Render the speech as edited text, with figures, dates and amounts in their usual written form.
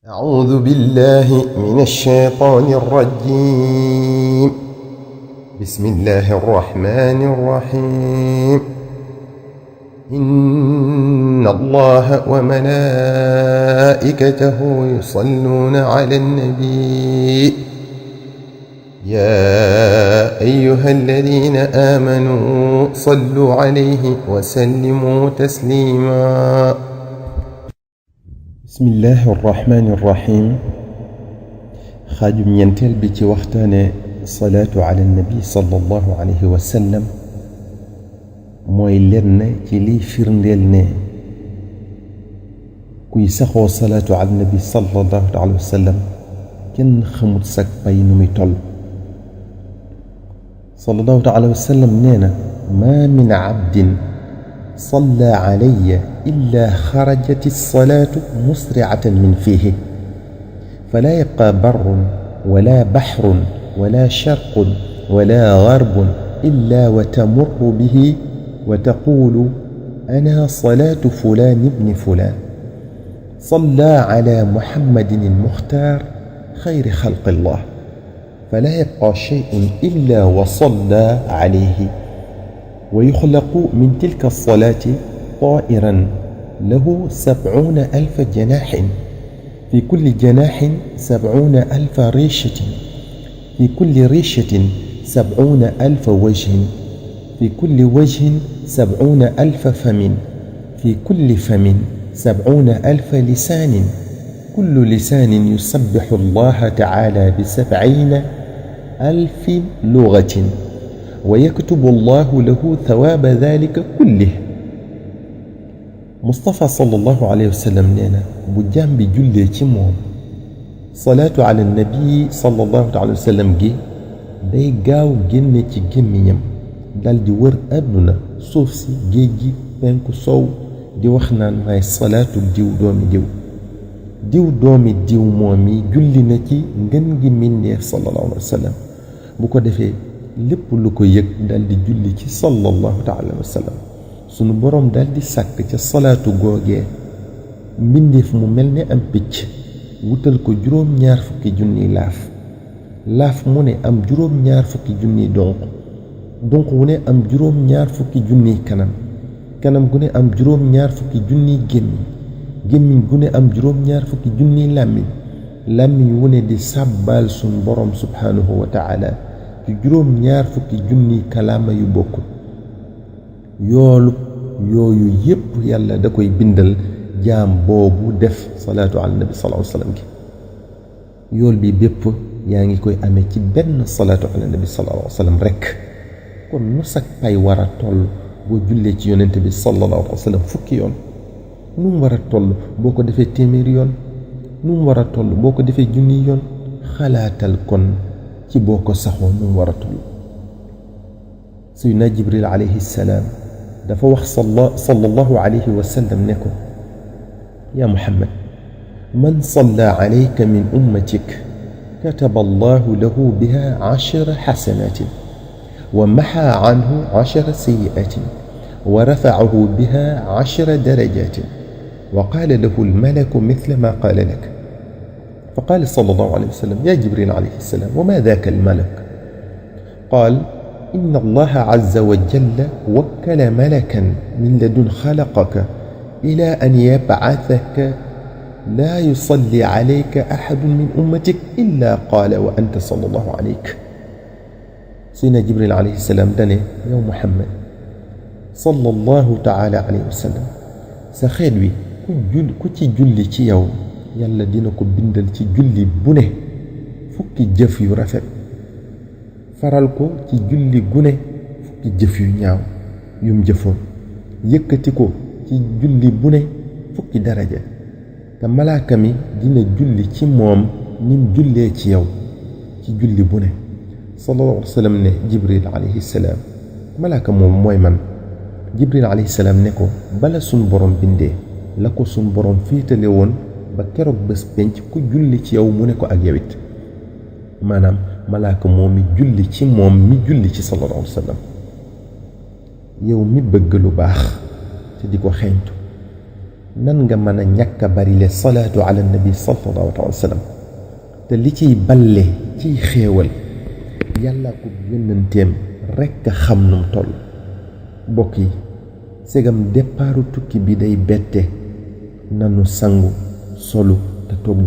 أعوذ بالله من الشيطان الرجيم. بسم الله الرحمن الرحيم. إن الله وملائكته يصلون على النبي يا أيها الذين آمنوا صلوا عليه وسلموا تسليما. بسم الله الرحمن الرحيم. خاجم ينتل بك وقتان صلاة على النبي صلى الله عليه وسلم موي لرنا كي لي فرندلنا كوي سخو صلاة على النبي صلى الله عليه وسلم كن خمود سك باي نومي تول صلى الله عليه وسلم نينا ما من عبد صلى علي إلا خرجت الصلاة مسرعة من فيه فلا يبقى بر ولا بحر ولا شرق ولا غرب إلا وتمر به وتقول أنا صلاة فلان ابن فلان صلى على محمد المختار خير خلق الله فلا يبقى شيء إلا وصلى عليه ويخلق من تلك الصلاة طائرا له 70,000 جناح في كل جناح 70,000 ريشة في كل ريشة 70,000 وجه في كل وجه 70,000 فم في كل فم 70,000 لسان كل لسان يسبح الله تعالى ب70,000 لغة ويكتب الله له ثواب ذلك كله. مصطفى صلى الله عليه وسلم نينا بجام بجلة كموم صلاة على النبي صلى الله عليه وسلم جي داي غاو جنة جمينيام دال دي ور أدنى صوفسي جيجي بينكو صو دي وخنان ماي صلاة ديو دومي ديو مومي جلي نكي نغنجي من صلى الله عليه وسلم بوكو دفي lépp lu ko yëg dal di julli ci sallallahu taala wa sallam sunu borom dal di sàkk ca salaatu googee mbindeef mu mel ne am picc wutal ko juróom-ñaar fukki junniy laaf mu ne am juróom-ñaar fukki junniy donq wu ne am juróom-ñaar fukki junniy kanam gu ne am juróom-ñaar fukki junniy gémmiñ gu ne am juróom-ñaar fukki junniy làmmiñ wu ne di sàbbaal sunu borom subhanahu wa taala ci juróom-ñaar fukki junniy kalaama yu bokkul yoolu yooyu yépp yàlla da koy bindal jaam boobu def salaatu ala nabi sallallahu alayhi wa sallam gi yool bi bépp yaa ngi koy amee ci benn salaatu ala nabi sallallahu alayhi wa sallam rekk kon nu sak pay war a toll boo jullee ci yonent bi sallallahu alayhi wa sallam fukki yoon nu mu war a toll boo ko defee téeméeri yoon nu mu war a toll boo ko defee junniy yoon xalaatal kon ci boo ko saxoo nu mu war a toll. Sayyidina Jibril alayhi salaam dafa wax sallallahu alayhi wa sallam ne ko yaa Muhammad man salla alayka min ummatik kataba allahu lahu biha 10 xasanatin wa maxaa anhu 10 sayyi'atin wa rafa'ahu biha 10 darajatin wa qaala lahu almalaku mithla ma qaala lak. فقال صلى الله عليه وسلم يا جبريل عليه السلام وما ذاك الملك؟ قال إن الله عز وجل وكل ملكا من لدن خلقك إلى أن يبعثك لا يصلي عليك أحد من أمتك إلا قال وأنت صلى الله عليك. سيدنا جبريل عليه السلام دني يا محمد صلى الله تعالى عليه وسلم سخيدوي كتي جلي تي يوم yàlla dina ko bindal ci julli bu ne fukki jëf yu rafet faral ko ci julli gu ne fukki jëf yu ñaaw yum jëfoon yëkkati ko ci julli bu ne fukki daraja te malaaka mi dina julli ci moom nim jullee ci yow ci julli bu ne sallallahu alayhi wa sallam ne Jibril alayhi salaam malaaka moom mooy man Jibril alayhi salaam ne ko bala sun borom bindee la ko sun borom féetale woon ba keroog bés penc ku julli ci yow mu ne ko ak yawit maanaam malaaka moom mi julli ci moom mi julli ci sallallahu alayhi wa sallam yow mi bëgg lu baax te di ko xeeñtu nan nga mën a ñàkk a bari le salaatu ala nabi sallallahu alayhi wa sallam te li ciy balle ciy xéewal yàlla ko yónnanteem rekk a xam num toll. mbokk yi segam départu tukki bi day bette nanu sangu solu te toog